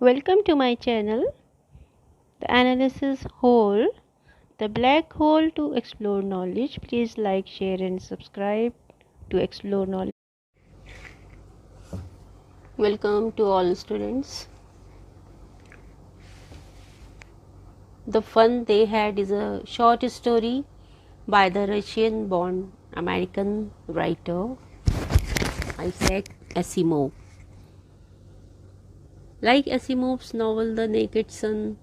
Welcome to my channel, the analysis hole, the black hole to explore knowledge. Please like, share, and subscribe to explore knowledge. Welcome to all students. The Fun They Had is a short story by the Russian born American writer Isaac Asimov. Like Asimov's novel The Naked Sun,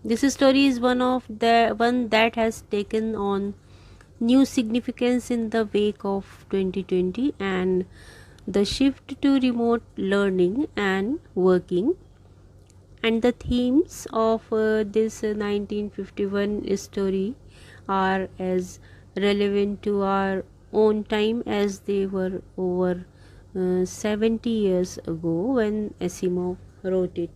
this story is one that has taken on new significance in the wake of 2020 and the shift to remote learning and working, and the themes of this 1951 story are as relevant to our own time as they were over 70 years ago when Asimov wrote it.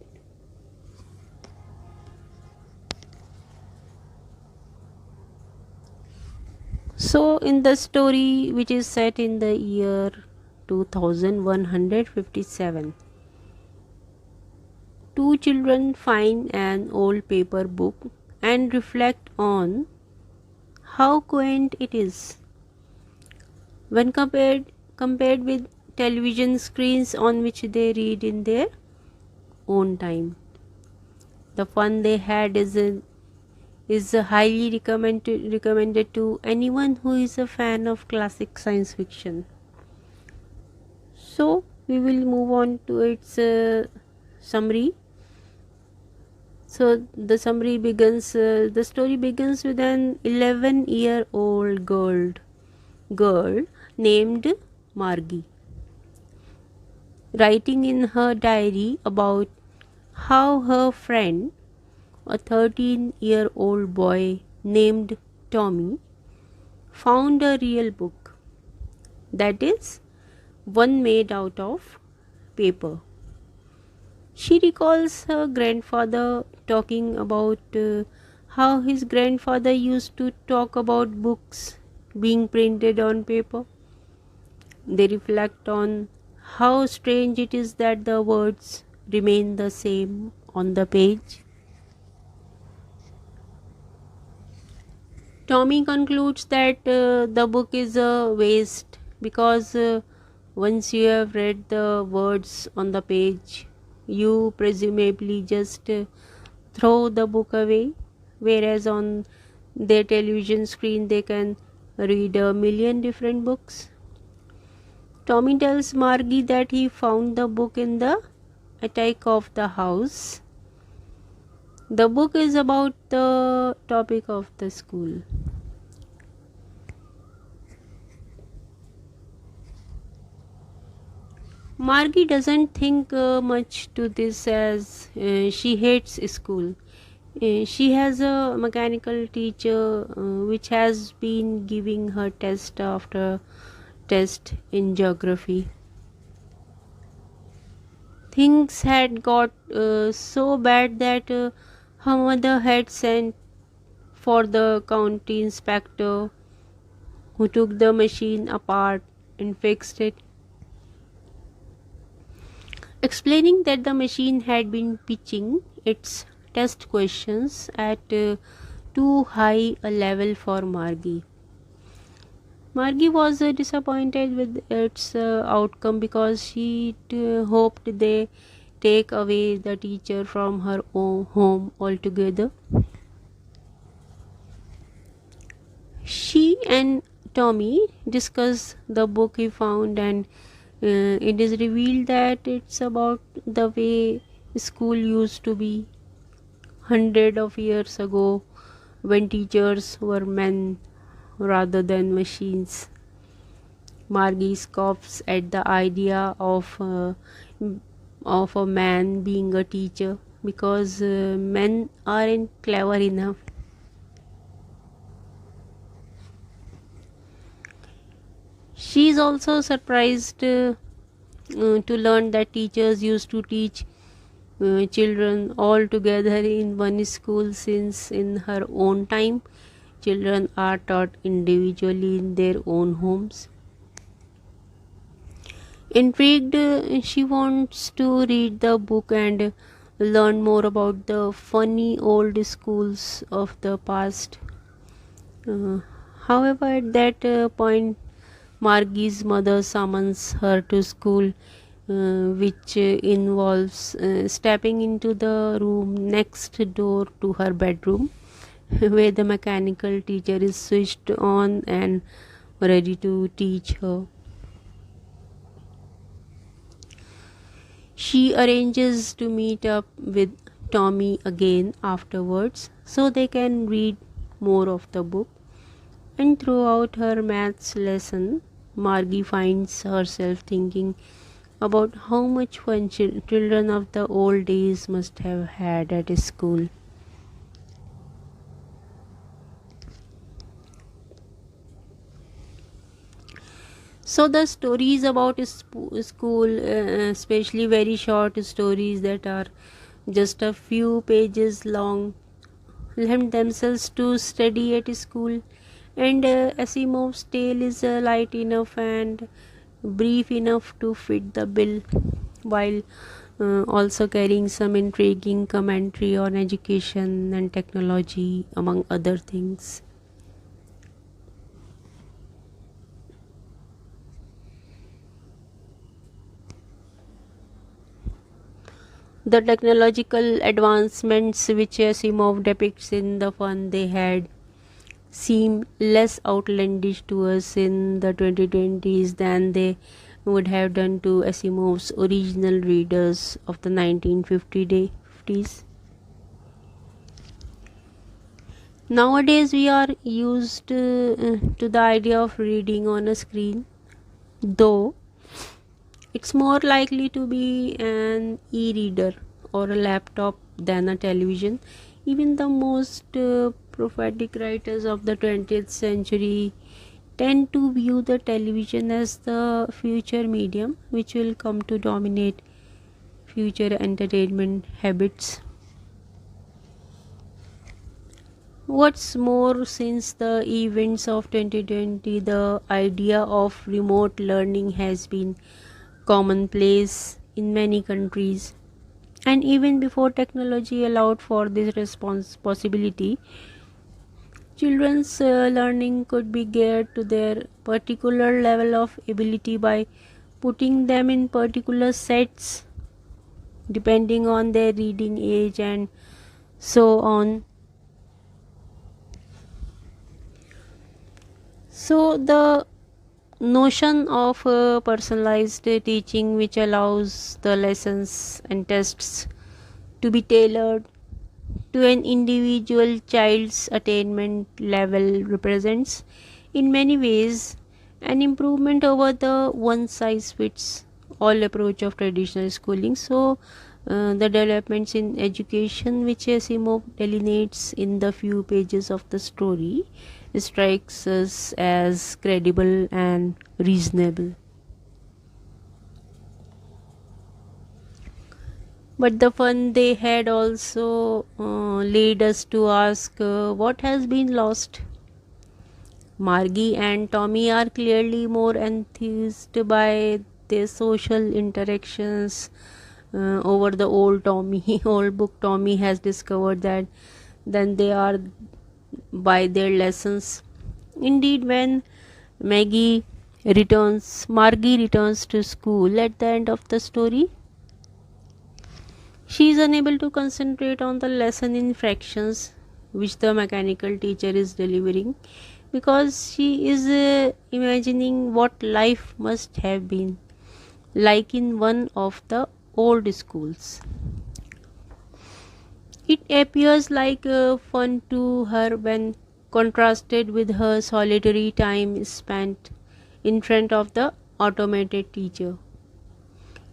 So, in the story, which is set in the year 2157, two children find an old paper book and reflect on how quaint it is when compared with television screens on which they read in their own time. The fun they had is highly recommended to anyone who is a fan of classic science fiction. So we will move on to its summary. So the summary begins. The story begins with an 11-year-old girl named Margie writing in her diary about how her friend, a 13-year-old boy named Tommy, found a real book, that is, one made out of paper. She recalls her grandfather talking about how his grandfather used to talk about books being printed on paper. They reflect on how strange it is that the words remain the same on the page. Tommy concludes that the book is a waste because once you have read the words on the page, you presumably just throw the book away, whereas on their television screen they can read a million different books. Tommy tells Margie that he found the book in the attic of the house. The book is about the topic of the school. Margie doesn't think much to this as she hates school. She has a mechanical teacher which has been giving her test after test in geography. Things had got so bad that her mother had sent for the county inspector, who took the machine apart and fixed it, explaining that the machine had been pitching its test questions at too high a level for Margie. Margie was disappointed with its outcome because she hoped they take away the teacher from her own home altogether. She and Tommy discuss the book he found, and it is revealed that it's about the way school used to be hundred of years ago when teachers were men rather than machines. Margie scoffs at the idea of a man being a teacher because men aren't clever enough. She is also surprised to learn that teachers used to teach children all together in one school, since in her own time children are taught individually in their own homes. Intrigued, she wants to read the book and learn more about the funny old schools of the past. Uh, However, at that point, Margie's mother summons her to school, which involves stepping into the room next door to her bedroom, where the mechanical teacher is switched on and ready to teach her. She arranges to meet up with Tommy again afterwards so they can read more of the book. And throughout her maths lesson, Margie finds herself thinking about how much fun children of the old days must have had at school. So the stories about school, especially very short stories that are just a few pages long, lend themselves to study at school. And Asimov's tale is light enough and brief enough to fit the bill, while also carrying some intriguing commentary on education and technology, among other things. The technological advancements which Asimov depicts in The Fun They Had seem less outlandish to us in the 2020s than they would have done to Asimov's original readers of the 1950s. Nowadays, we are used to the idea of reading on a screen, though it's more likely to be an e-reader or a laptop than a television. Even the most prophetic writers of the 20th century tend to view the television as the future medium which will come to dominate future entertainment habits. What's more, since the events of 2020, the idea of remote learning has been commonplace in many countries. And even before technology allowed for this response possibility, children's learning could be geared to their particular level of ability by putting them in particular sets depending on their reading age and so on. So the notion of personalized teaching, which allows the lessons and tests to be tailored to an individual child's attainment level, represents in many ways an improvement over the one size fits all approach of traditional schooling. So the developments in education which Asimov delineates in the few pages of the story strikes us as credible and reasonable. But the fun they had also led us to ask what has been lost. Margie and Tommy are clearly more enthused by their social interactions over the old Tommy, old book Tommy has discovered that than they are by their lessons. Indeed, when Margie returns to school at the end of the story, she is unable to concentrate on the lesson in fractions which the mechanical teacher is delivering because she is imagining what life must have been like in one of the old schools. It appears like fun to her when contrasted with her solitary time spent in front of the automated teacher.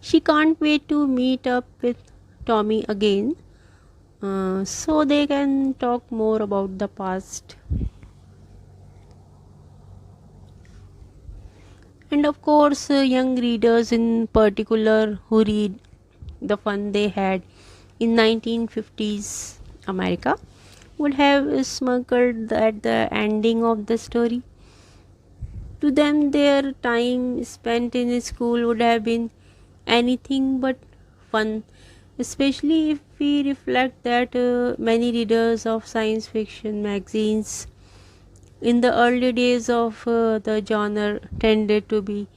She can't wait to meet up with Tommy again so they can talk more about the past. And of course, young readers in particular who read The Fun They Had in 1950s America would have smuggled at the ending of the story. To them, their time spent in school would have been anything but fun, especially if we reflect that many readers of science fiction magazines in the early days of the genre tended to be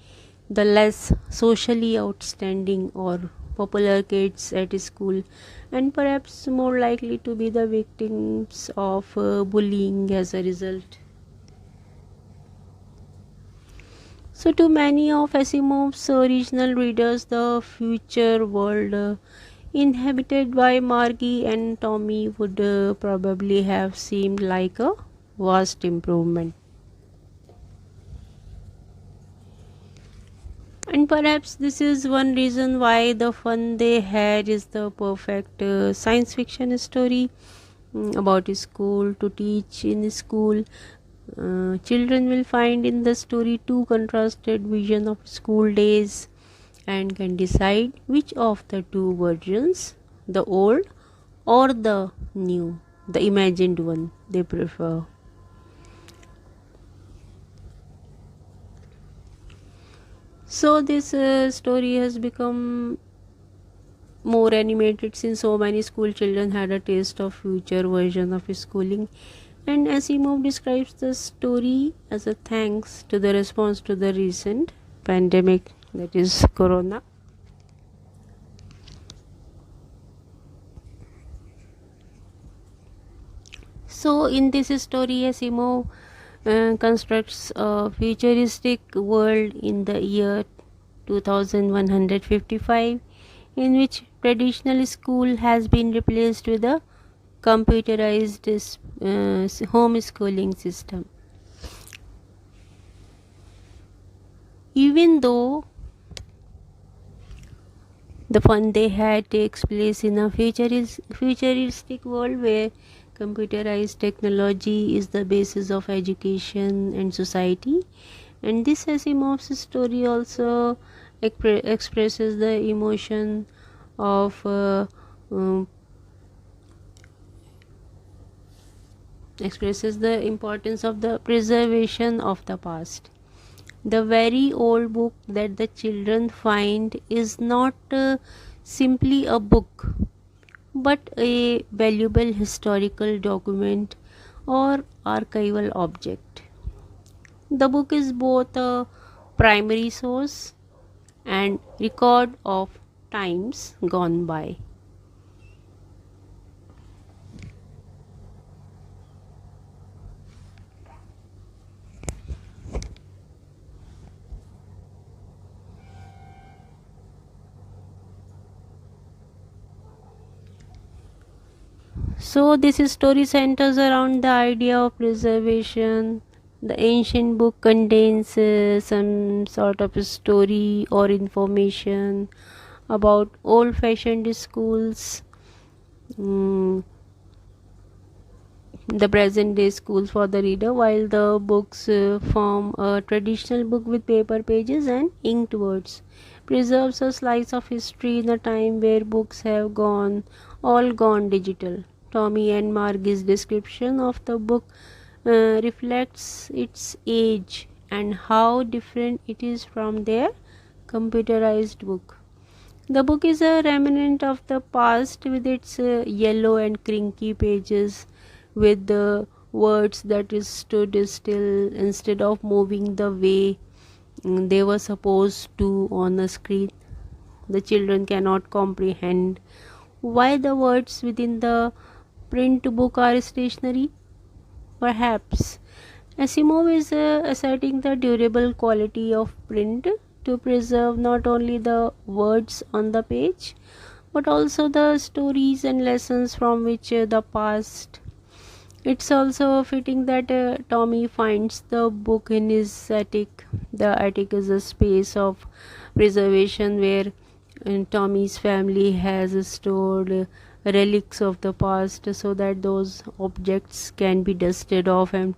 the less socially outstanding or popular kids at school, and perhaps more likely to be the victims of bullying as a result. So, to many of Asimov's original readers, the future world inhabited by Margie and Tommy would probably have seemed like a vast improvement. And perhaps this is one reason why the fun they had is the perfect science fiction story about school to teach in school. Children will find in the story two contrasted visions of school days and can decide which of the two versions, the old or the new, the imagined one, they prefer. So, this story has become more animated since so many school children had a taste of future version of schooling, and Asimov describes the story as a thanks to the response to the recent pandemic, that is corona. So in this story Asimov constructs a futuristic world in the year 2155 in which traditional school has been replaced with a computerized homeschooling system. Even though the fun they had takes place in a futuristic world where computerized technology is the basis of education and society, and this Asimov's story also expresses the emotion of um, expresses the importance of the preservation of the past. The very old book that the children find is not simply a book but a valuable historical document or archival object. The book is both a primary source and record of times gone by. So, this story centers around the idea of preservation. The ancient book contains some sort of a story or information about old fashioned schools, mm, the present day schools for the reader, while the books form a traditional book with paper pages and inked words. Preserves a slice of history in a time where books have all gone digital. Tommy and Margie's description of the book reflects its age and how different it is from their computerized book. The book is a remnant of the past with its yellow and crinky pages, with the words that is stood still instead of moving the way they were supposed to on a screen. The children cannot comprehend why the words within the print book are stationary. Perhaps Asimov is asserting the durable quality of print to preserve not only the words on the page but also the stories and lessons from which the past. It's also fitting that Tommy finds the book in his attic. The attic is a space of preservation where Tommy's family has stored relics of the past so that those objects can be dusted off and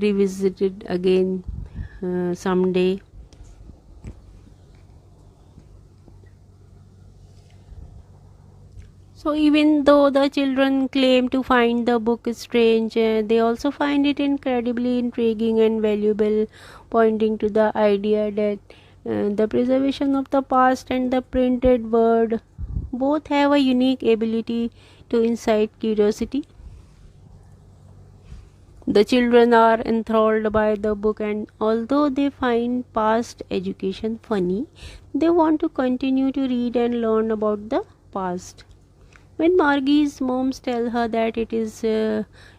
revisited again someday. So, even though the children claim to find the book strange, they also find it incredibly intriguing and valuable, pointing to the idea that the preservation of the past and the printed word both have a unique ability to incite curiosity. The children are enthralled by the book, and although they find past education funny, they want to continue to read and learn about the past. When Margie's moms tell her that it is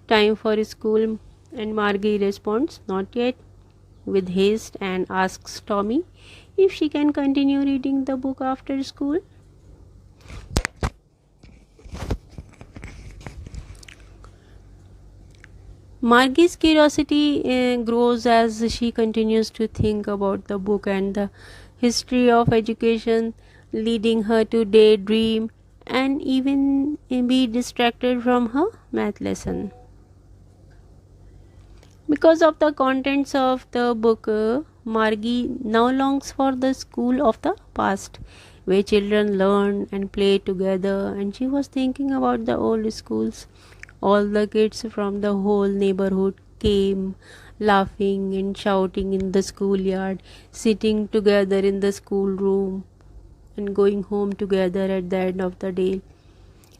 time for school, and Margie responds, "Not yet," with haste and asks Tommy if she can continue reading the book after school. Margie's curiosity grows as she continues to think about the book and the history of education, leading her to daydream and even be distracted from her math lesson. Because of the contents of the book, Margie now longs for the school of the past, where children learn and play together, and she was thinking about the old schools. All the kids from the whole neighborhood came, laughing and shouting in the schoolyard, sitting together in the schoolroom, and going home together at the end of the day.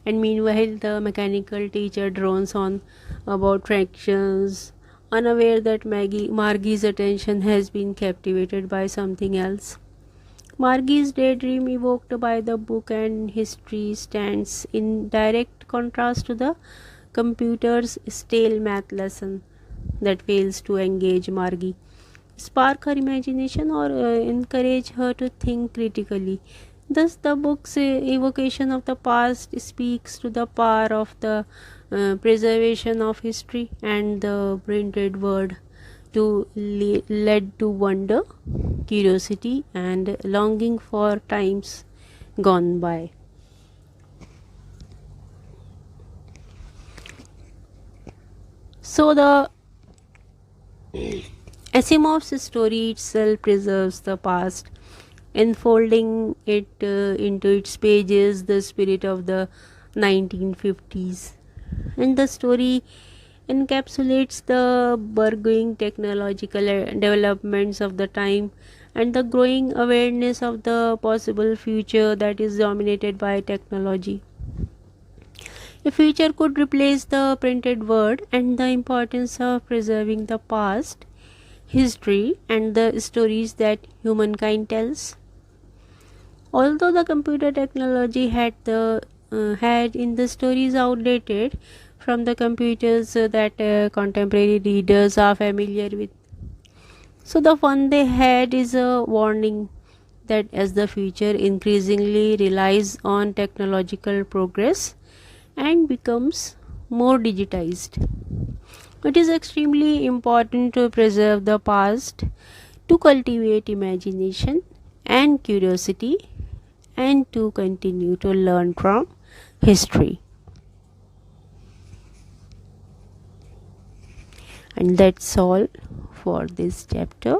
And meanwhile, the mechanical teacher drones on about fractions, unaware that Margie's attention has been captivated by something else. Margie's daydream, evoked by the book and history, stands in direct contrast to the computer's stale math lesson that fails to engage Margie, spark her imagination, or encourage her to think critically. Thus, the book's evocation of the past speaks to the power of the preservation of history and the printed word to led to wonder, curiosity, and longing for times gone by. So, the Asimov's story itself preserves the past, enfolding it into its pages the spirit of the 1950s. And the story encapsulates the burgeoning technological developments of the time and the growing awareness of the possible future that is dominated by technology. A future could replace the printed word, and the importance of preserving the past, history, and the stories that humankind tells. Although the computer technology had in the stories outdated from the computers that contemporary readers are familiar with. So the fun they had is a warning that as the future increasingly relies on technological progress and becomes more digitized, it is extremely important to preserve the past, to cultivate imagination and curiosity, and to continue to learn from history. And that's all for this chapter.